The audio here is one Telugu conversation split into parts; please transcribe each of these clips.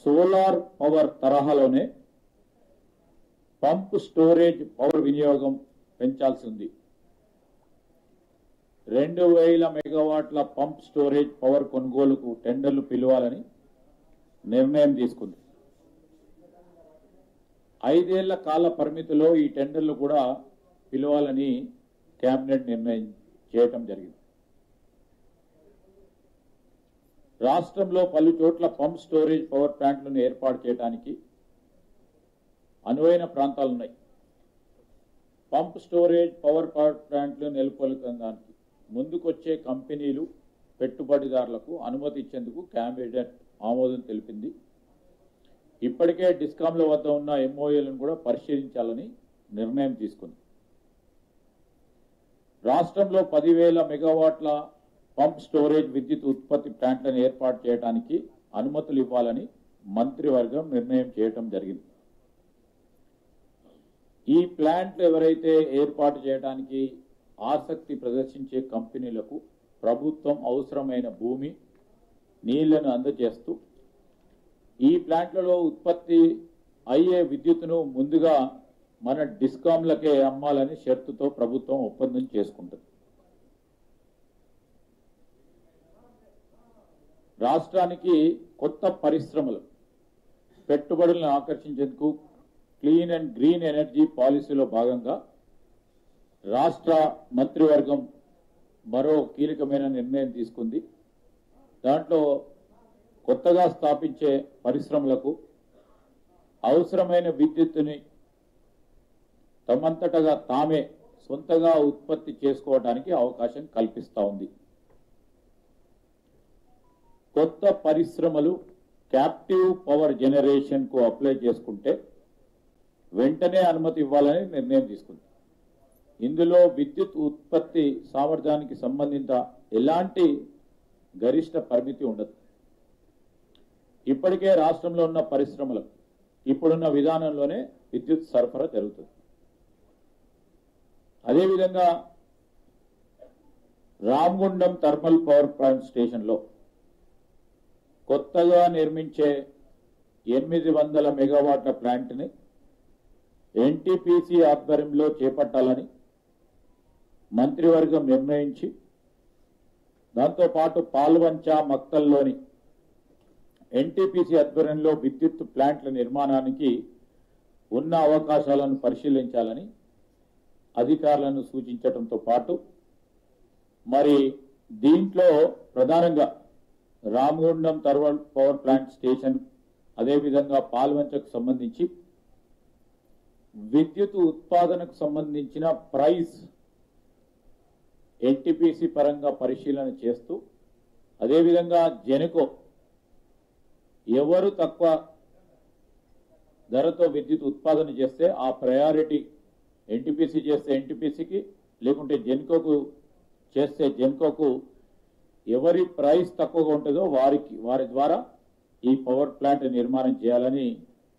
సోలార్ పవర్ తరహాలోనే పంప్ స్టోరేజ్ పవర్ వినియోగం పెంచాల్సి ఉంది. 2000 మెగావాట్ల పంప్ స్టోరేజ్ పవర్ కొనుగోలుకు టెండర్లు పిలవాలని నిర్ణయం తీసుకుంది. 5 ఏళ్ల కాల పరిమితిలో ఈ టెండర్లు కూడా పిలవాలని కేబినెట్ నిర్ణయం చేయటం జరిగింది. రాష్ట్రంలో పలు చోట్ల పంప్ స్టోరేజ్ పవర్ ప్లాంట్లను ఏర్పాటు చేయడానికి అనువైన ప్రాంతాలున్నాయి. పంప్ స్టోరేజ్ పవర్ ప్లాంట్లు నెలకొల్పడానికి ముందుకొచ్చే కంపెనీలు, పెట్టుబడిదారులకు అనుమతి ఇచ్చేందుకు కేబినెట్ ఆమోదం తెలిపింది. ఇప్పటికే డిస్కాంల వద్ద ఉన్న ఎంఓఏలను కూడా పరిశీలించాలని నిర్ణయం తీసుకుంది. రాష్ట్రంలో 10,000 మెగావాట్ల పంప్ స్టోరేజ్ విద్యుత్ ఉత్పత్తి ప్లాంట్లను ఏర్పాటు చేయడానికి అనుమతులు ఇవ్వాలని మంత్రివర్గం నిర్ణయం చేయడం జరిగింది. ఈ ప్లాంట్లు ఎవరైతే ఏర్పాటు చేయడానికి ఆసక్తి ప్రదర్శించే కంపెనీలకు ప్రభుత్వం అవసరమైన భూమి, నీళ్లను అందజేస్తూ ఈ ప్లాంట్లలో ఉత్పత్తి అయ్యే విద్యుత్తును ముందుగా మన డిస్కాంలకే అమ్మాలని షరతుతో ప్రభుత్వం ఒప్పందం చేసుకుంటుంది. రాష్ట్రానికి కొత్త పరిశ్రమలు, పెట్టుబడులను ఆకర్షించేందుకు క్లీన్ అండ్ గ్రీన్ ఎనర్జీ పాలసీలో భాగంగా రాష్ట్ర మంత్రివర్గం మరో కీలకమైన నిర్ణయం తీసుకుంది. దాంట్లో కొత్తగా స్థాపించే పరిశ్రమలకు అవసరమైన విద్యుత్తుని తమంతటగా తామే సొంతగా ఉత్పత్తి చేసుకోవడానికి అవకాశం కల్పిస్తూ ఉంది. కొత్త పరిశ్రమలు క్యాప్టివ్ పవర్ జనరేషన్ కు అప్లై చేసుకుంటే వెంటనే అనుమతి ఇవ్వాలని నిర్ణయం తీసుకుంది. ఇందులో విద్యుత్ ఉత్పత్తి సామర్థ్యానికి సంబంధించిన ఎలాంటి గరిష్ట పరిమితి ఉండదు. ఇప్పటికే రాష్ట్రంలో ఉన్న పరిశ్రమలకు ఇప్పుడున్న విధానంలోనే విద్యుత్ సరఫరా జరుగుతుంది. అదేవిధంగా రామగుండం థర్మల్ పవర్ ప్లాంట్ స్టేషన్లో కొత్తగా నిర్మించే 800 మెగావాట్ల ప్లాంట్ని ఎన్టీపీసీ ఆధ్వర్యంలో చేపట్టాలని మంత్రివర్గం నిర్ణయించి, దాంతోపాటు పాల్వంచ, మక్తల్లోని ఎన్టీపీసీ ఆధ్వర్యంలో విద్యుత్ ప్లాంట్ల నిర్మాణానికి ఉన్న అవకాశాలను పరిశీలించాలని అధికారులను సూచించడంతో పాటు మరి దీంట్లో ప్రధానంగా Ramagundam thermal power plant station, అదేవిధంగా పాల్వంచకు సంబంధించి విద్యుత్ ఉత్పాదనకు సంబంధించిన ప్రైస్ ఎన్టీపీసీ పరంగా పరిశీలన చేస్తూ, అదేవిధంగా జెన్కో ఎవరు తక్కువ ధరతో విద్యుత్ ఉత్పాదన చేస్తే ఆ ప్రయారిటీ ఎన్టీపీసీ చేస్తే ఎన్టీపీసీకి, లేకుంటే జెన్కోకు చేస్తే జెన్కోకు ఎవరి ప్రైస్ తక్కువగా ఉంటుందో వారి ద్వారా ఈ పవర్ ప్లాంట్ నిర్మాణం చేయాలని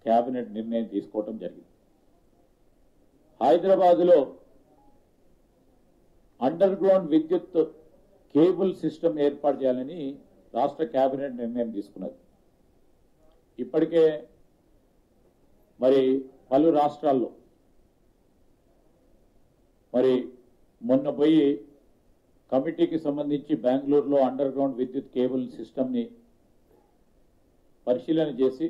కేబినెట్ నిర్ణయం తీసుకోవడం జరిగింది. హైదరాబాద్లో అండర్ గ్రౌండ్ విద్యుత్ కేబుల్ సిస్టమ్ ఏర్పాటు చేయాలని రాష్ట్ర కేబినెట్ నిర్ణయం తీసుకున్నది. ఇప్పటికే మరి పలు రాష్ట్రాల్లో మరి మొన్న పోయి కమిటీకి సంబంధించి బెంగళూరులో అండర్ గ్రౌండ్ విద్యుత్ కేబుల్ సిస్టమ్ని పరిశీలన చేసి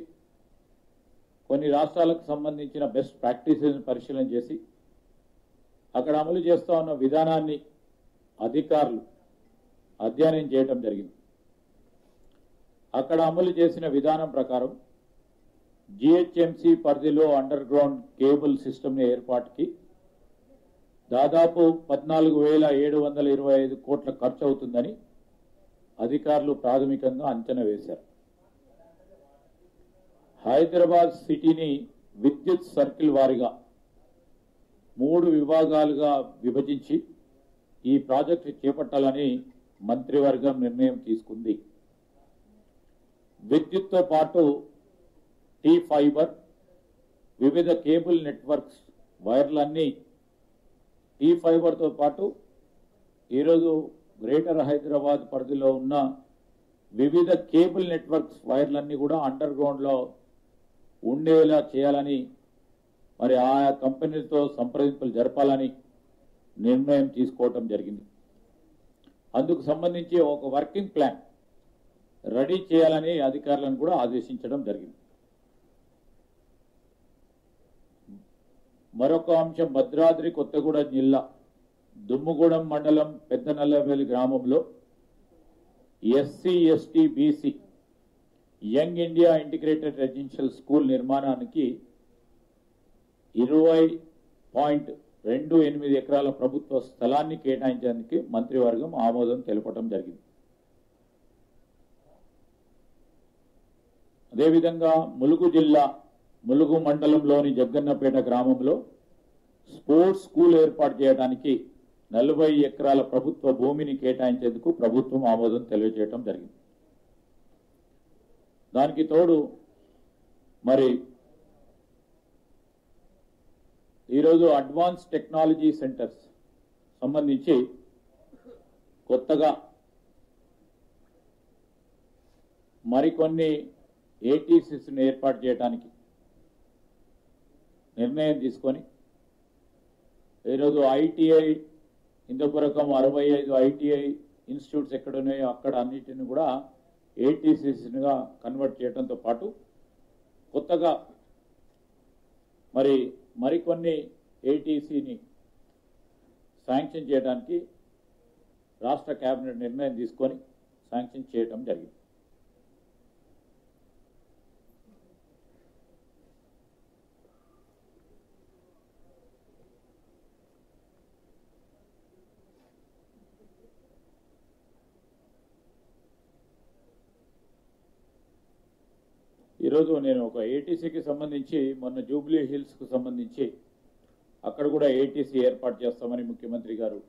కొన్ని రాష్ట్రాలకు సంబంధించిన బెస్ట్ ప్రాక్టీసెస్ పరిశీలన చేసి అక్కడ అమలు చేస్తూ ఉన్న విధానాన్ని అధికారులు అధ్యయనం చేయడం జరిగింది. అక్కడ అమలు చేసిన విధానం ప్రకారం జిహెచ్ఎంసీ పరిధిలో అండర్ గ్రౌండ్ కేబుల్ సిస్టమ్ ఏర్పాటుకి దాదాపు 14,725 కోట్ల ఖర్చు అవుతుందని అధికారులు ప్రాథమికంగా అంచనా వేశారు. హైదరాబాద్ సిటీని విద్యుత్ సర్కిల్ వారీగా 3 విభాగాలుగా విభజించి ఈ ప్రాజెక్టు చేపట్టాలని మంత్రివర్గం నిర్ణయం తీసుకుంది. విద్యుత్తో పాటు టీ ఫైబర్, వివిధ కేబుల్ నెట్వర్క్స్ వైర్లన్నీ టీ ఫైబర్తో పాటు ఈరోజు గ్రేటర్ హైదరాబాద్ పరిధిలో ఉన్న వివిధ కేబుల్ నెట్వర్క్స్ వైర్లన్నీ కూడా అండర్ గ్రౌండ్లో ఉండేలా చేయాలని మరి ఆయా కంపెనీలతో సంప్రదింపులు జరపాలని నిర్ణయం తీసుకోవటం జరిగింది. అందుకు సంబంధించి ఒక వర్కింగ్ ప్లాన్ రెడీ చేయాలని అధికారులను కూడా ఆదేశించడం జరిగింది. మరొక అంశం, భద్రాద్రి కొత్తగూడెం జిల్లా దుమ్ముగూడెం మండలం పెద్దనల్లవేలి గ్రామంలో SC ST BC young India integrated residential school నిర్మాణానికి 20.28 ఎకరాల ప్రభుత్వ స్థలాన్ని కేటాయించడానికి మంత్రివర్గం ఆమోదం తెలపడం జరిగింది. అదేవిధంగా ములుగు జిల్లా ములుగు మండలంలోని జగ్గన్నపేట గ్రామంలో స్పోర్ట్స్ స్కూల్ ఏర్పాటు చేయడానికి 40 ఎకరాల ప్రభుత్వ భూమిని కేటాయించేందుకు ప్రభుత్వం ఆమోదం తెలియజేయడం జరిగింది. దానికి తోడు మరి ఈరోజు అడ్వాన్స్ టెక్నాలజీ సెంటర్స్ సంబంధించి కొత్తగా మరికొన్ని ఏటీసీస్ని ఏర్పాటు చేయడానికి నిర్ణయం తీసుకొని ఈరోజు ఐటీఐ హిందూపురకం 65 ఐటీఐ ఇన్స్టిట్యూట్స్ ఎక్కడ ఉన్నాయో అక్కడ అన్నిటిని కూడా ఏటీసీస్గా కన్వర్ట్ చేయడంతో పాటు కొత్తగా మరికొన్ని ఏటీసీని శాంక్షన్ చేయడానికి రాష్ట్ర కేబినెట్ నిర్ణయం తీసుకొని శాంక్షన్ చేయడం జరిగింది. ఈరోజు నేను ఒక ఏటీసీకి సంబంధించి మొన్న జూబ్లీ హిల్స్కు సంబంధించి అక్కడ కూడా ఏటీసీ ఏర్పాటు చేస్తామని ముఖ్యమంత్రి గారు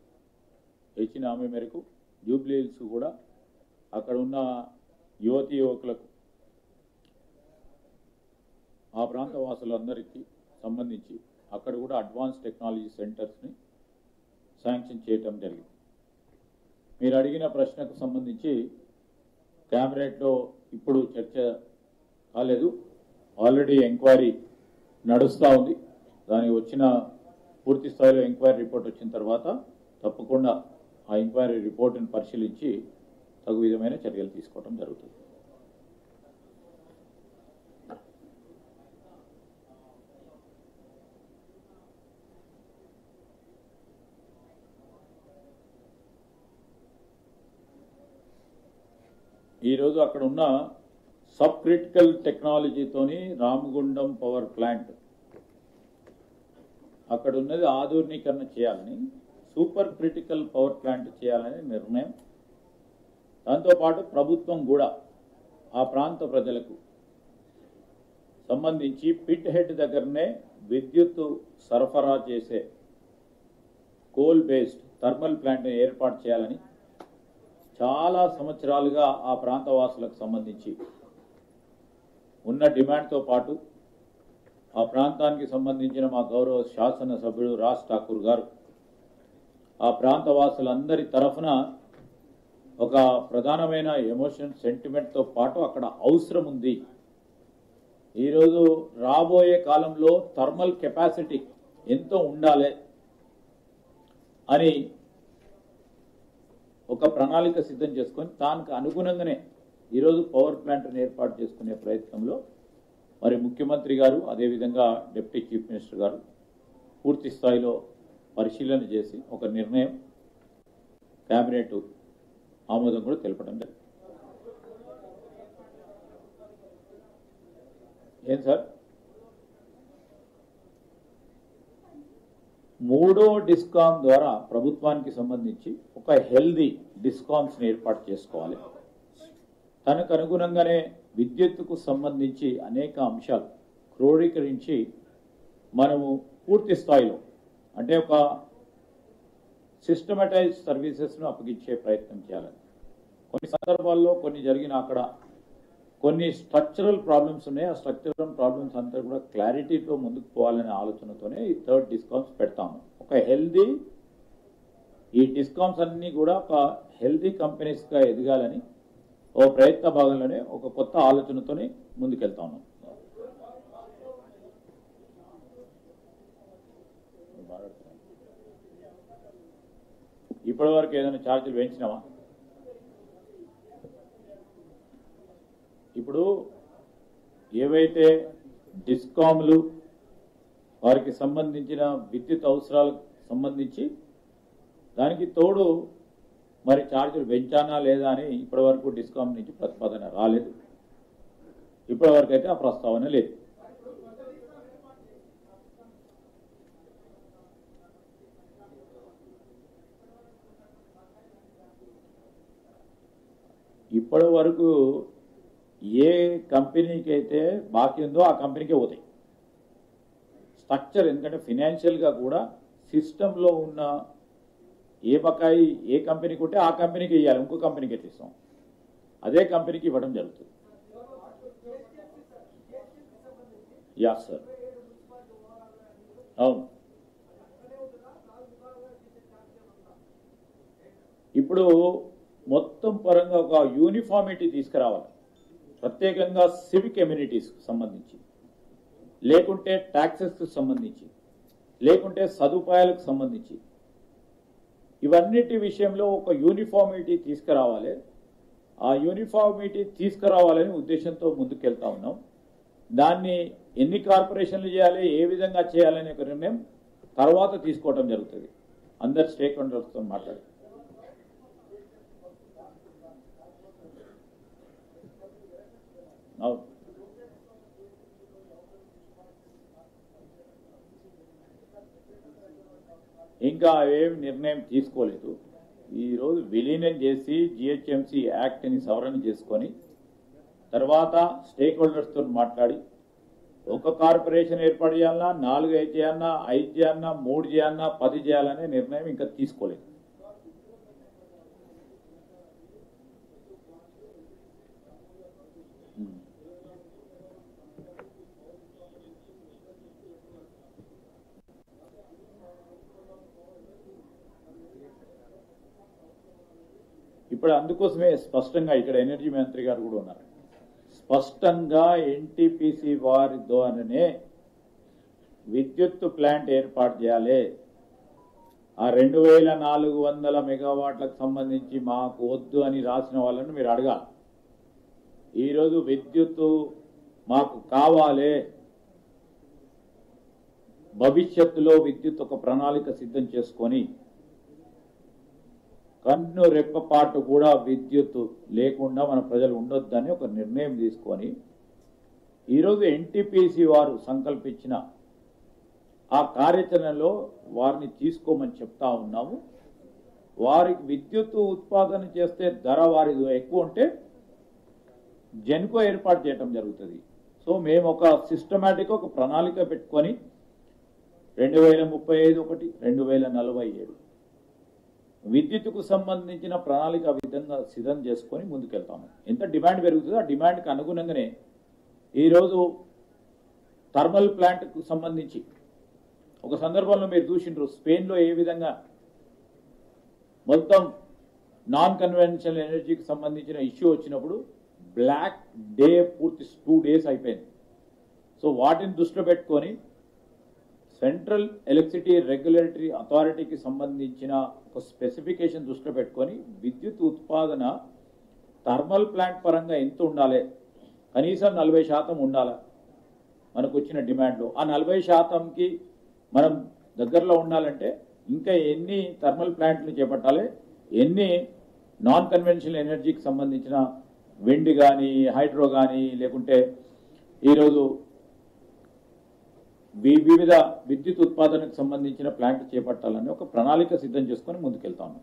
ఇచ్చిన హామీ మేరకు జూబ్లీ హిల్స్ కూడా అక్కడ ఉన్న యువతీ యువకులకు ఆ ప్రాంత వాసులందరికీ సంబంధించి అక్కడ కూడా అడ్వాన్స్ టెక్నాలజీ సెంటర్స్ని శాంక్షన్ చేయటం జరిగింది. మీరు అడిగిన ప్రశ్నకు సంబంధించి క్యాబినెట్లో ఇప్పుడు చర్చ కాలేదు, ఆల్రెడీ ఎంక్వైరీ నడుస్తూ ఉంది. దానికి వచ్చిన పూర్తి స్థాయిలో ఎంక్వైరీ రిపోర్ట్ వచ్చిన తర్వాత తప్పకుండా ఆ ఎంక్వైరీ రిపోర్టును పరిశీలించి తగు విధమైన చర్యలు తీసుకోవడం జరుగుతుంది. ఈరోజు అక్కడ ఉన్న సబ్ క్రిటికల్ టెక్నాలజీతోని రామగుండం పవర్ ప్లాంట్ అక్కడ ఉన్నది ఆధునీకరణ చేయాలని, సూపర్ క్రిటికల్ పవర్ ప్లాంట్ చేయాలని నిర్ణయం. దాంతోపాటు ప్రభుత్వం కూడా ఆ ప్రాంత ప్రజలకు సంబంధించి పిట్ హెడ్ దగ్గరనే విద్యుత్ సరఫరా చేసే కోల్ బేస్డ్ థర్మల్ ప్లాంట్ ఏర్పాటు చేయాలని చాలా సంవత్సరాలుగా ఆ ప్రాంత వాసులకు సంబంధించి ఉన్న డిమాండ్తో పాటు ఆ ప్రాంతానికి సంబంధించిన మా గౌరవ శాసనసభ్యుడు రాజ్ ఠాకూర్ గారు ఆ ప్రాంత వాసులందరి తరఫున ఒక ప్రధానమైన ఎమోషన్ సెంటిమెంట్తో పాటు అక్కడ అవసరం ఉంది. ఈరోజు రాబోయే కాలంలో థర్మల్ కెపాసిటీ ఎంతో ఉండాలి అని ఒక ప్రణాళిక సిద్ధం చేసుకొని దానికి అనుగుణంగానే ఈరోజు పవర్ ప్లాంట్ను ఏర్పాటు చేసుకునే ప్రయత్నంలో మరి ముఖ్యమంత్రి గారు అదేవిధంగా డిప్యూటీ చీఫ్ మినిస్టర్ గారు పూర్తి స్థాయిలో పరిశీలన చేసి ఒక నిర్ణయం కేబినెట్ ఆమోదం కూడా తెలపడం జరిగింది. ఏం సార్, 3వ డిస్కామ్ ద్వారా ప్రభుత్వానికి సంబంధించి ఒక హెల్దీ డిస్కామ్స్ని ఏర్పాటు చేసుకోవాలి. తనకు అనుగుణంగానే విద్యుత్తుకు సంబంధించి అనేక అంశాలు క్రోడీకరించి మనము పూర్తి స్థాయిలో అంటే ఒక సిస్టమటైజ్ సర్వీసెస్ను అప్పగించే ప్రయత్నం చేయాలని. కొన్ని సందర్భాల్లో కొన్ని జరిగిన అక్కడ కొన్ని స్ట్రక్చరల్ ప్రాబ్లమ్స్ ఉన్నాయి. ఆ స్ట్రక్చరల్ ప్రాబ్లమ్స్ అంతా కూడా క్లారిటీతో ముందుకు పోవాలనే ఆలోచనతోనే ఈ 3rd డిస్కామ్స్ పెడతాము. ఒక హెల్దీ ఈ డిస్కామ్స్ అన్నీ కూడా ఒక హెల్దీ కంపెనీస్గా ఎదగాలని ఓ ప్రయత్న భాగంలోనే ఒక కొత్త ఆలోచనతోనే ముందుకెళ్తా ఉన్నాం. ఇప్పటి వరకు ఏదైనా ఛార్జీలు పెంచినావా? ఇప్పుడు ఏవైతే డిస్కామ్లు వారికి సంబంధించిన విద్యుత్ అవసరాలకు సంబంధించి దానికి తోడు మరి ఛార్జీలు పెంచానా లేదా అని ఇప్పటి వరకు డిస్కామ్ నుంచి ప్రతిపాదన రాలేదు. ఇప్పటి వరకు అయితే ఆ ప్రస్తావన లేదు. ఇప్పటి వరకు ఏ కంపెనీకి అయితే బాకీ ఉందో ఆ కంపెనీకే పోతాయి స్ట్రక్చర్. ఎందుకంటే ఫినాన్షియల్గా కూడా సిస్టంలో ఉన్న ఏ బకాయి ఏ కంపెనీకి ఉంటే ఆ కంపెనీకి ఇవ్వాలి, ఇంకో కంపెనీకి ఇస్తాం, అదే కంపెనీకి ఇవ్వడం జరుగుతుంది. యా సార్, అవును. ఇప్పుడు మొత్తం పరంగా ఒక యూనిఫార్మిటీ తీసుకురావాలి, ప్రత్యేకంగా సివిక్ ఎమ్యూనిటీస్కి సంబంధించి, లేకుంటే ట్యాక్సెస్కి సంబంధించి, లేకుంటే సదుపాయాలకు సంబంధించి, ఇవన్నిటి విషయంలో ఒక యూనిఫార్మిటీ తీసుకురావాలి. ఆ యూనిఫార్మిటీ తీసుకురావాలని ఉద్దేశంతో ముందుకెళ్తా ఉన్నాం. దాన్ని ఎన్ని కార్పొరేషన్లు చేయాలి, ఏ విధంగా చేయాలనే ఒక నిర్ణయం తర్వాత తీసుకోవడం జరుగుతుంది. అందరు స్టేక్ హోల్డర్స్తో మాట్లాడి అవును. ఇంకా ఏం నిర్ణయం తీసుకోలేదు. ఈరోజు విలీనం చేసి జిహెచ్ఎంసీ యాక్ట్ని సవరణ చేసుకొని తర్వాత స్టేక్ హోల్డర్స్తో మాట్లాడి ఒక కార్పొరేషన్ ఏర్పాటు చేయాలన్నా, 4 చేయాలన్నా, 5 చేయాలన్నా, 3 చేయాలన్నా, 10 చేయాలనే నిర్ణయం ఇంకా తీసుకోలేదు. ఇప్పుడు అందుకోసమే స్పష్టంగా ఇక్కడ ఎనర్జీ మంత్రి గారు కూడా ఉన్నారు. స్పష్టంగా ఎన్టీపీసీ వారి ద్వారానే విద్యుత్ ప్లాంట్ ఏర్పాటు చేయాలి. ఆ 2400 మెగావాట్లకు సంబంధించి మాకు వద్దు అని రాసిన వాళ్ళని మీరు అడగాలి. ఈరోజు విద్యుత్తు మాకు కావాలి, భవిష్యత్తులో విద్యుత్ ఒక ప్రణాళిక సిద్ధం చేసుకొని కన్ను రెప్పపాటు కూడా విద్యుత్ లేకుండా మన ప్రజలు ఉండొద్దని ఒక నిర్ణయం తీసుకొని ఈరోజు ఎన్టీపీసీ వారు సంకల్పించిన ఆ కార్యాచరణలో వారిని తీసుకోమని చెప్తా ఉన్నాము. వారికి విద్యుత్ ఉత్పాదన చేస్తే ధర వారిది ఎక్కువ ఉంటే జెన్కో ఏర్పాటు చేయడం జరుగుతుంది. సో మేము ఒక సిస్టమేటిక్ ఒక ప్రణాళిక పెట్టుకొని 2035 ఒకటి 2047 విద్యుత్కు సంబంధించిన ప్రణాళిక విధంగా సిద్ధం చేసుకొని ముందుకెళ్తాము. ఎంత డిమాండ్ పెరుగుతుందో ఆ డిమాండ్కి అనుగుణంగానే ఈరోజు థర్మల్ ప్లాంట్కు సంబంధించి ఒక సందర్భంలో మీరు చూసిండ్రు, స్పెయిన్లో ఏ విధంగా మొత్తం నాన్ కన్వెన్షనల్ ఎనర్జీకి సంబంధించిన ఇష్యూ వచ్చినప్పుడు బ్లాక్ డే పూర్తి 2 days అయిపోయింది. సో వాటిని దృష్టిలో పెట్టుకొని సెంట్రల్ ఎలక్ట్రిసిటీ రెగ్యులేటరీ అథారిటీకి సంబంధించిన ఒక స్పెసిఫికేషన్ దృష్టిలో పెట్టుకొని విద్యుత్ ఉత్పాదన థర్మల్ ప్లాంట్ పరంగా ఎంత ఉండాలి, కనీసం 40% ఉండాలి మనకు వచ్చిన డిమాండ్లో. ఆ 40%కి మనం దగ్గరలో ఉండాలంటే ఇంకా ఎన్ని థర్మల్ ప్లాంట్లు చేపట్టాలి, ఎన్ని నాన్ కన్వెన్షనల్ ఎనర్జీకి సంబంధించిన విండ్ కానీ హైడ్రో కానీ లేకుంటే ఈరోజు వివిధ విద్యుత్ ఉత్పాదనకు సంబంధించిన ప్లాంట్ చేపట్టాలని ఒక ప్రణాళిక సిద్ధం చేసుకొని ముందుకెళ్తాము.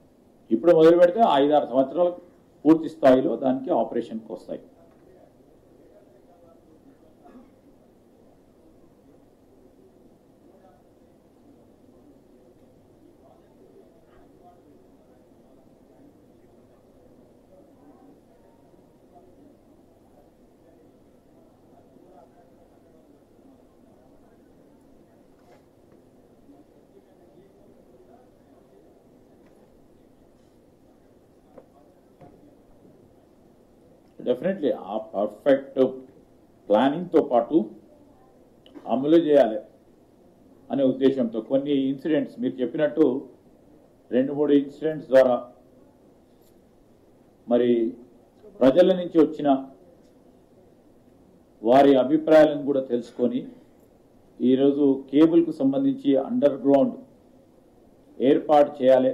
ఇప్పుడు మొదలు పెడితే 5-6 సంవత్సరాలకు పూర్తి స్థాయిలో దానికి ఆపరేషన్కి వస్తాయి. డెఫినెట్లీ ఆ పర్ఫెక్ట్ ప్లానింగ్తో పాటు అమలు చేయాలి అనే ఉద్దేశంతో కొన్ని ఇన్సిడెంట్స్ మీరు చెప్పినట్టు 2-3 ఇన్సిడెంట్స్ ద్వారా మరి ప్రజల నుంచి వచ్చిన వారి అభిప్రాయాలను కూడా తెలుసుకొని ఈరోజు కేబుల్కు సంబంధించి అండర్ గ్రౌండ్ ఏర్పాటు చేయాలి.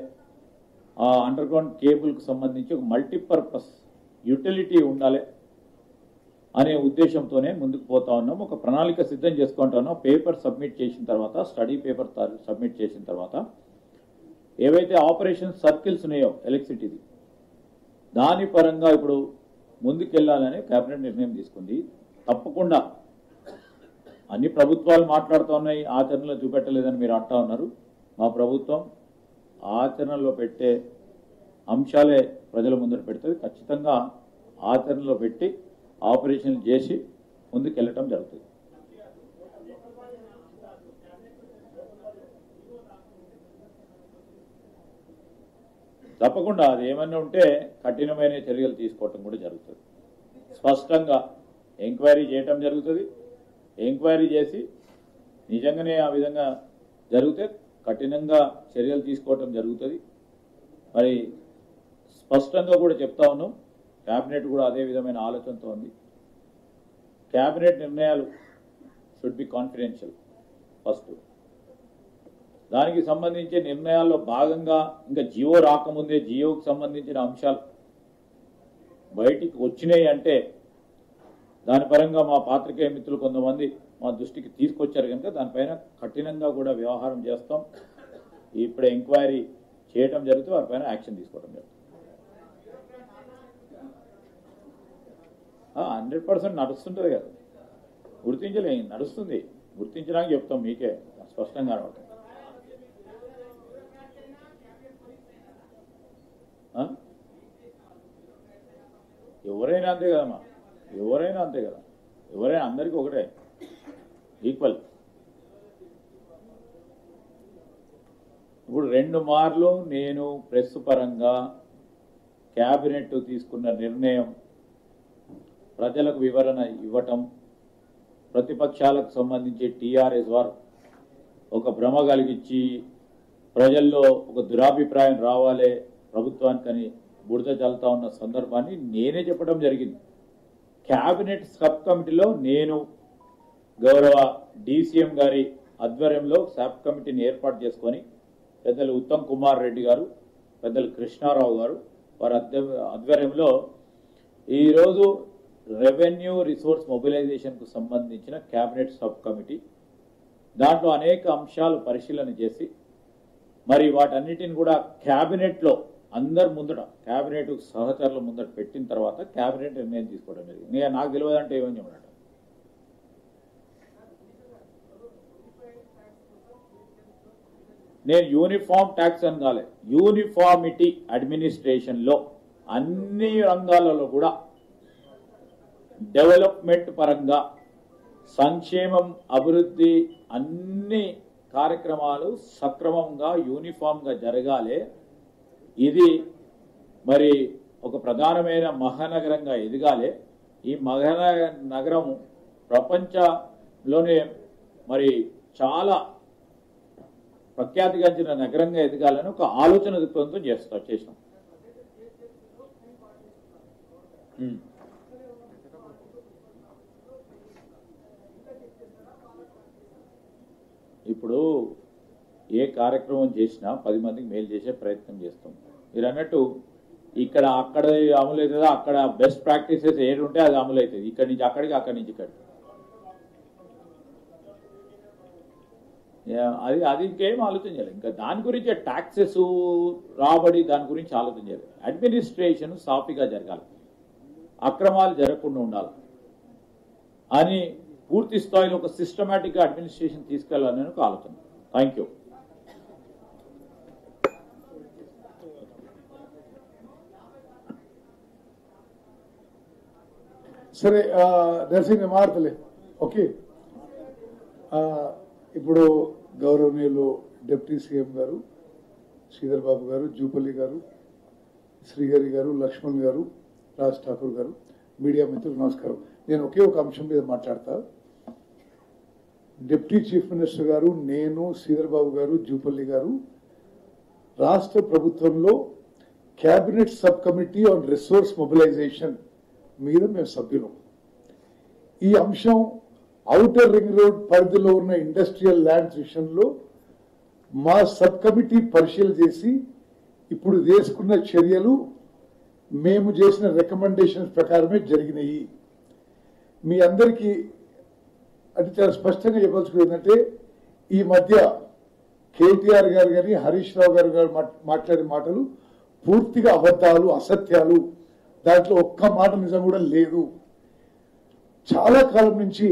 ఆ అండర్ గ్రౌండ్ కేబుల్కు సంబంధించి ఒక మల్టీపర్పస్ యూటిలిటీ ఉండాలి అనే ఉద్దేశంతోనే ముందుకు పోతా ఉన్నాం. ఒక ప్రణాళిక సిద్ధం చేసుకుంటా ఉన్నాం. పేపర్ సబ్మిట్ చేసిన తర్వాత, స్టడీ పేపర్ సబ్మిట్ చేసిన తర్వాత ఏవైతే ఆపరేషన్ సర్కిల్స్ ఉన్నాయో ఎలక్ట్రిసిటీది, దాని పరంగా ఇప్పుడు ముందుకెళ్లాలని కేబినెట్ నిర్ణయం తీసుకుంది. తప్పకుండా అన్ని ప్రభుత్వాలు మాట్లాడుతూ ఉన్నాయి, ఆచరణలో చూపెట్టలేదని మీరు అంటా ఉన్నారు. మా ప్రభుత్వం ఆచరణలో పెట్టే అంశాలే ప్రజల ముందర పెడుతుంది. ఖచ్చితంగా ఆచరణలో పెట్టి ఆపరేషన్లు చేసి ముందుకెళ్ళటం జరుగుతుంది. తప్పకుండా అది ఏమన్నా ఉంటే కఠినమైన చర్యలు తీసుకోవటం కూడా జరుగుతుంది. స్పష్టంగా ఎంక్వైరీ చేయటం జరుగుతుంది. ఎంక్వైరీ చేసి నిజంగానే ఆ విధంగా జరిగితే కఠినంగా చర్యలు తీసుకోవటం జరుగుతుంది. మరి స్పష్టంగా కూడా చెప్తా ఉన్నాం. క్యాబినెట్ కూడా అదే విధమైన ఆలోచనతో ఉంది. క్యాబినెట్ నిర్ణయాలు షుడ్ బి కాన్ఫిడెన్షియల్ ఫస్ట్. దానికి సంబంధించి నిర్ణయాల్లో భాగంగా ఇంకా జియో రాకముందే జియోకు సంబంధించిన అంశాలు బయటికి వచ్చినాయి అంటే దాని పరంగా మా పాత్రికేయ మిత్రులు కొంతమంది మా దృష్టికి తీసుకొచ్చారు కనుక దానిపైన కఠినంగా కూడా వ్యవహారం చేస్తాం. ఇప్పుడే ఎంక్వైరీ చేయడం జరుగుతుంది, వారిపైన యాక్షన్ తీసుకోవడం జరుగుతుంది. 100% నడుస్తుంటుంది కదా, గుర్తించలే నడుస్తుంది. గుర్తించడానికి చెప్తాం, మీకే స్పష్టంగా కనబడుతుంది. ఎవరైనా అంతే కదమ్మా, ఎవరైనా అంతే కదా, ఎవరైనా అందరికీ ఒకటే, ఈక్వల్. ఇప్పుడు 2 మార్లు నేను ప్రెస్ పరంగా క్యాబినెట్ తీసుకున్న నిర్ణయం ప్రజలకు వివరణ ఇవ్వటం, ప్రతిపక్షాలకు సంబంధించి టీఆర్ఎస్ వారు ఒక భ్రమ కలిగించి ప్రజల్లో ఒక దురాభిప్రాయం రావాలి ప్రభుత్వానికని బురద చల్లుతా ఉన్న సందర్భాన్ని నేనే చెప్పడం జరిగింది. క్యాబినెట్ సబ్ కమిటీలో నేను గౌరవ డీసీఎం గారి ఆధ్వర్యంలో సబ్ కమిటీని ఏర్పాటు చేసుకొని పెద్దలు ఉత్తమ్ కుమార్ రెడ్డి గారు, పెద్దలు కృష్ణారావు గారు వారి ఆధ్వర్యంలో ఈరోజు రెవెన్యూ రిసోర్స్ మొబిలైజేషన్కు సంబంధించిన క్యాబినెట్ సబ్ కమిటీ, దాంట్లో అనేక అంశాలు పరిశీలన చేసి మరి వాటన్నిటిని కూడా క్యాబినెట్లో అందరు ముందట, క్యాబినెట్ సహచరుల ముందట పెట్టిన తర్వాత క్యాబినెట్ నిర్ణయం తీసుకోవడం జరిగింది. నాకు తెలియదంటే ఏమని చెప్పినట్టు నేను యూనిఫామ్ ట్యాక్స్ అని కాలే, యూనిఫామిటీ అడ్మినిస్ట్రేషన్లో అన్ని రంగాలలో కూడా డెవలప్మెంట్ పరంగా సంక్షేమం, అభివృద్ధి అన్ని కార్యక్రమాలు సక్రమంగా యూనిఫామ్గా జరగాలి. ఇది మరి ఒక ప్రధానమైన మహానగరంగా ఎదగాలి. ఈ మహానగరం ప్రపంచంలోనే మరి చాలా ప్రఖ్యాతిగాంచిన నగరంగా ఎదగాలని ఒక ఆలోచన దృక్పథంతో చేసాం. ఇప్పుడు ఏ కార్యక్రమం చేసినా 10 మందికి మేలు చేసే ప్రయత్నం చేస్తాం. మీరు అన్నట్టు ఇక్కడ అక్కడ అమలు అవుతుందా, అక్కడ బెస్ట్ ప్రాక్టీసెస్ ఏది ఉంటే అది అమలు అవుతుంది. ఇక్కడి నుంచి అక్కడికి, అక్కడి నుంచి ఇక్కడికి. అది ఇంకేం ఆలోచన చేయాలి. ఇంకా దాని గురించి ట్యాక్సెస్ రాబడి దాని గురించి ఆలోచన చేయాలి. అడ్మినిస్ట్రేషన్ సాఫీగా జరగాలి, అక్రమాలు జరగకుండా ఉండాలి అని పూర్తి స్థాయిలో ఒక సిస్టమేటిక్ గా అడ్మినిస్ట్రేషన్ తీసుకెళ్లాలని ఒక ఆలోచన. Thank you. సరే, నర్సింగ్ మారుతలే. ఓకే, ఇప్పుడు గౌరవనీయులు డిప్యూటీ సీఎం గారు శ్రీధర్ బాబు గారు, జూపల్లి గారు, శ్రీహరి గారు, లక్ష్మణ్ గారు, రాజ్ ఠాకూర్ గారు, మీడియా మిత్రులకు నమస్కారం. నేను ఒకే ఒక అంశం మీద మాట్లాడతా. డిప్యూటీ చీఫ్ మినిస్టర్ గారు, నేను, శ్రీధర్ బాబు గారు, జూపల్లి గారు రాష్ట్ర ప్రభుత్వంలో cabinet sub committee on resource mobilisation మీద మేము సభ్యులం. ఈ అంశం ఔటర్ రింగ్ రోడ్ పరిధిలో ఉన్న ఇండస్ట్రియల్ ల్యాండ్స్ విషయంలో మా సబ్ కమిటీ పరిశీలన చేసి ఇప్పుడు తీసుకున్న చర్యలు మేము చేసిన రికమెండేషన్స్ ప్రకారమే జరిగినాయి. మీ అందరికీ అంటే చాలా స్పష్టంగా చెప్పాల్సుకున్నది ఏంటంటే, ఈ మధ్య కేటీఆర్ గారు కానీ హరీష్ రావు గారు మాట్లాడే మాటలు పూర్తిగా అబద్ధాలు, అసత్యాలు. దాంట్లో ఒక్క మాట నిజం కూడా లేదు. చాలా కాలం నుంచి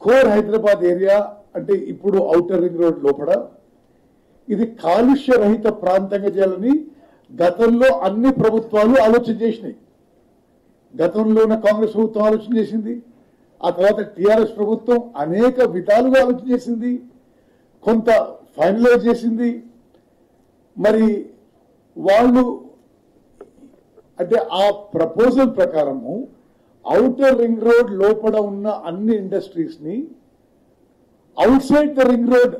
కోర్ హైదరాబాద్ ఏరియా అంటే ఇప్పుడు ఔటర్ రింగ్ రోడ్ లోపల ఇది కాలుష్య రహిత ప్రాంతంగా చేయాలని గతంలో అన్ని ప్రభుత్వాలు ఆలోచన చేసినాయి. గతంలో ఉన్న కాంగ్రెస్ ప్రభుత్వం ఆలోచన చేసింది, ఆ తర్వాత టిఆర్ఎస్ ప్రభుత్వం అనేక విధాలుగా ఆలోచన చేసింది, కొంత ఫైనలైజ్ చేసింది. మరి వాళ్ళు అంటే ఆ ప్రపోజల్ ప్రకారము ఔటర్ రింగ్ రోడ్ లోపల ఉన్న అన్ని ఇండస్ట్రీస్ ని out side the ring road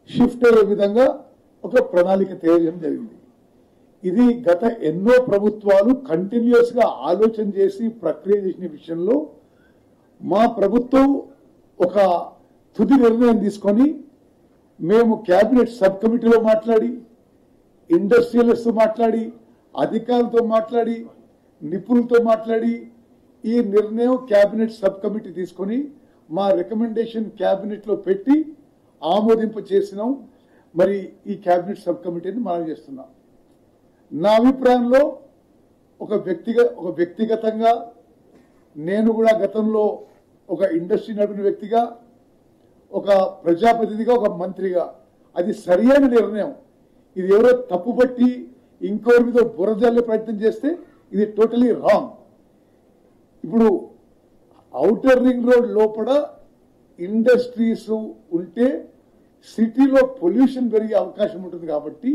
shift అయ్యే విధంగా ఒక ప్రణాళిక తయారు చేయడం జరిగింది. ఇది గత ఎన్నో ప్రభుత్వాలు కంటిన్యూస్ గా ఆలోచన చేసి ప్రక్రియ చేసిన విషయంలో మా ప్రభుత్వం ఒక తుది నిర్ణయం తీసుకొని మేము కేబినెట్ సబ్ కమిటీలో మాట్లాడి, ఇండస్ట్రియలిస్ట్తో మాట్లాడి, అధికారులతో మాట్లాడి, నిపుణులతో మాట్లాడి ఈ నిర్ణయం కేబినెట్ సబ్ కమిటీ తీసుకొని మా రికమెండేషన్ కేబినెట్ లో పెట్టి ఆమోదింప చేసినాం. మరి ఈ కేబినెట్ సబ్ కమిటీని మనం చేస్తున్నాం. నా అభిప్రాయంలో ఒక వ్యక్తిగతంగా నేను కూడా గతంలో ఒక ఇండస్ట్రీ నడిపిన వ్యక్తిగా, ఒక ప్రజాప్రతినిధిగా, ఒక మంత్రిగా అది సరియైన నిర్ణయం. ఇది ఎవరో తప్పుపట్టి ఇంకోరి మీద బురదల్లే ప్రయత్నం చేస్తే ఇది టోటలీ రాంగ్. ఇప్పుడు ఔటర్ రింగ్ రోడ్ లోపల ఇండస్ట్రీస్ ఉంటే సిటీలో పొల్యూషన్ పెరిగే అవకాశం ఉంటుంది. కాబట్టి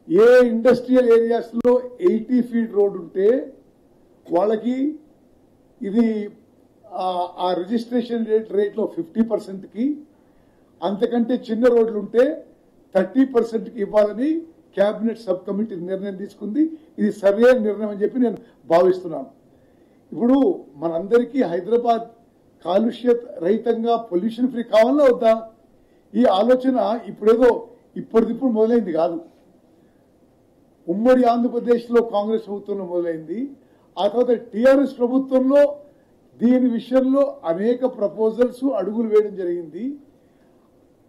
ఏ ఇండస్ట్రియల్ ఏరియాస్ లో 80 ఫీట్ రోడ్ ఉంటే వాళ్ళకి ఇది ఆ రిజిస్ట్రేషన్ రేట్లో 50%కి, అంతకంటే చిన్న రోడ్లు ఉంటే 30%కి ఇవ్వాలని కేబినెట్ సబ్ కమిటీ నిర్ణయం తీసుకుంది. ఇది సరైన నిర్ణయం అని చెప్పి నేను భావిస్తున్నాను. ఇప్పుడు మనందరికీ హైదరాబాద్ కాలుష్య రహితంగా పొల్యూషన్ ఫ్రీ కావాలా వద్దా? ఈ ఆలోచన ఇప్పుడేదో ఇప్పటికిప్పుడు మొదలైంది కాదు. ఉమ్మడి ఆంధ్రప్రదేశ్లో కాంగ్రెస్ ప్రభుత్వంలో మొదలైంది. ఆ తర్వాత టిఆర్ఎస్ ప్రభుత్వంలో దీని విషయంలో అనేక ప్రపోజల్స్, అడుగులు వేయడం జరిగింది.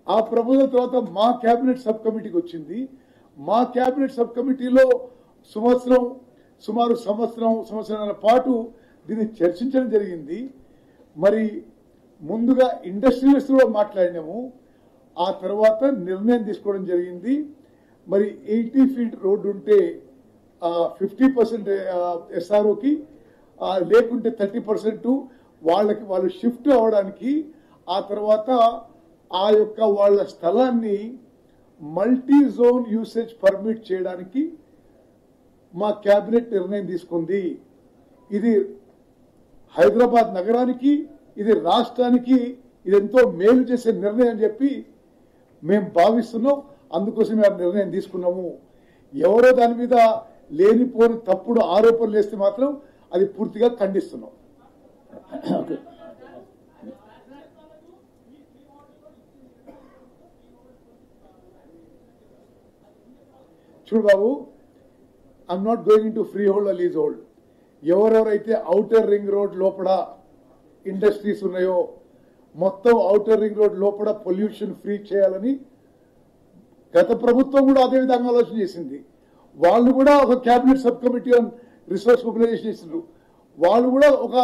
ఆ ప్రపోజల్ తర్వాత మా కేబినెట్ సబ్ కమిటీకి వచ్చింది. మా కేబినెట్ సబ్ కమిటీలో సుమారు సంవత్సరాల పాటు దీన్ని చర్చించడం జరిగింది. మరి ముందుగా ఇండస్ట్రియలిస్ట్ కూడా మాట్లాడినాము. ఆ తర్వాత నిర్ణయం తీసుకోవడం జరిగింది. మరి 80 ఫీట్ రోడ్డు ఉంటే 50% ఎస్ఆర్ఓకి, లేకుంటే 30% వాళ్ళు షిఫ్ట్ అవ్వడానికి, ఆ తర్వాత ఆ యొక్క వాళ్ళ స్థలాన్ని మల్టీ జోన్ యూసేజ్ పర్మిట్ చేయడానికి మా కేబినెట్ నిర్ణయం తీసుకుంది. ఇది హైదరాబాద్ నగరానికి, ఇది రాష్ట్రానికి ఇది ఎంతో మేలు చేసే నిర్ణయం అని చెప్పి మేము భావిస్తున్నాం. అందుకోసం ఆ నిర్ణయం తీసుకున్నాము. ఎవరో దాని మీద లేనిపోని తప్పుడు ఆరోపణలు వేస్తే మాత్రం అది పూర్తిగా ఖండిస్తున్నాం. చూడు బాబు, I'm not going into freehold leasehold. ఎవరెవరైతే ఔటర్ రింగ్ రోడ్ లోపల ఇండస్ట్రీస్ ఉన్నాయో మొత్తం ఔటర్ రింగ్ రోడ్ లోపల పొల్యూషన్ ఫ్రీ చేయాలని గత ప్రభుత్వం కూడా అదే విధంగా ఆలోచన చేసింది. వాళ్ళు కూడా ఒక cabinet sub committee on resource mobilisation చేసిండ్రు. వాళ్ళు కూడా ఒక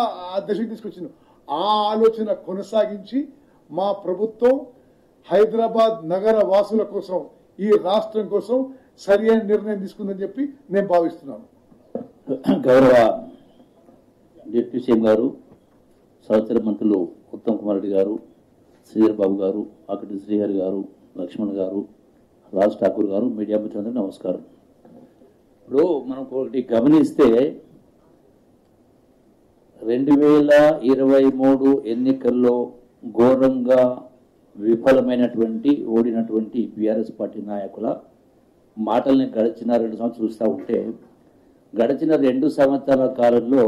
దశకు తీసుకొచ్చిండ్రు. ఆ ఆలోచన కొనసాగించి మా ప్రభుత్వం హైదరాబాద్ నగర వాసుల కోసం, ఈ రాష్ట్రం కోసం సరి అయిన నిర్ణయం తీసుకుందని చెప్పి నేను భావిస్తున్నాను. గౌరవ డిప్యూటీ సీఎం గారు, సహచర మంత్రులు ఉత్తమ్ కుమార్ రెడ్డి గారు, శ్రీధర్ బాబు గారు, ఆకటి శ్రీహరి గారు, లక్ష్మణ్ గారు, రాజ్ ఠాకూర్ గారు, మీడియా మిత్రులందరూ నమస్కారం. ఇప్పుడు మనం ఒకటి గమనిస్తే 2023 ఎన్నికల్లో ఘోరంగా విఫలమైనటువంటి ఓడినటువంటి బీఆర్ఎస్ పార్టీ నాయకుల మాటల్ని గడిచిన 2 సంవత్సరాలు చూస్తూ ఉంటే గడిచిన 2 సంవత్సరాల కాలంలో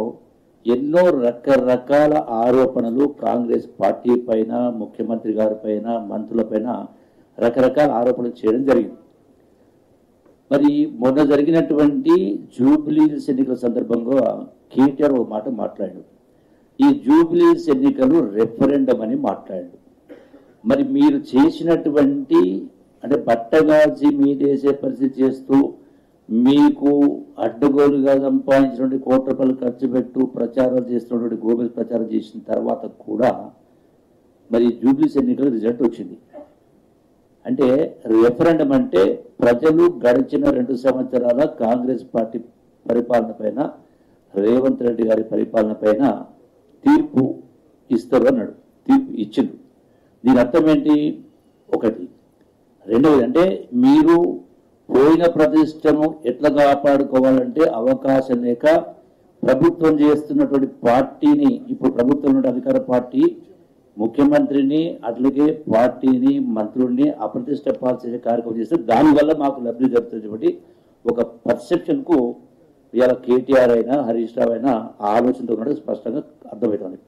ఎన్నో రకరకాల ఆరోపణలు కాంగ్రెస్ పార్టీ పైన, ముఖ్యమంత్రి గారి పైన, మంత్రుల పైన రకరకాల ఆరోపణలు చేయడం జరిగింది. మరి మొన్న జరిగినటువంటి జూబ్లీస్ ఎన్నికల సందర్భంగా కేటీఆర్ ఒక మాట మాట్లాడాడు. ఈ జూబ్లీస్ ఎన్నికలు రెఫరెండం అని మాట్లాడాడు. మరి మీరు చేసినటువంటి అంటే బట్టగాల్చి మీదేసే పరిస్థితి చేస్తూ మీకు అడ్డగోలుగా సంపాదించినటువంటి కోట్ల రూపాయలు ఖర్చు పెట్టు ప్రచారాలు చేస్తున్నటువంటి గోబెల్స్ ప్రచారం చేసిన తర్వాత కూడా మరి జూబ్లీస్ ఎన్నికల రిజల్ట్ వచ్చింది. అంటే రెఫరెండం అంటే ప్రజలు గడిచిన 2 సంవత్సరాల కాంగ్రెస్ పార్టీ పరిపాలన పైన, రేవంత్ రెడ్డి గారి పరిపాలన పైన తీర్పు ఇస్తారు అన్నాడు. తీర్పు ఇచ్చిండు. దీని అర్థం ఏంటి? ఒకటి. రెండవది అంటే మీరు పోయిన ప్రతిష్టను ఎట్లా కాపాడుకోవాలంటే అవకాశం లేక ప్రభుత్వం చేస్తున్నటువంటి పార్టీని, ఇప్పుడు ప్రభుత్వం అధికార పార్టీ ముఖ్యమంత్రిని అట్లాగే పార్టీని మంత్రుల్ని అప్రతిష్ట పాల్చే కార్యక్రమం చేస్తే దానివల్ల మాకు లబ్ధి జరుగుతుంది. ఒక పర్సెప్షన్కు ఇవాళ కేటీఆర్ అయినా హరీష్ రావు అయినా ఆలోచనతో ఉన్నట్టు స్పష్టంగా అర్థమవుతుంది.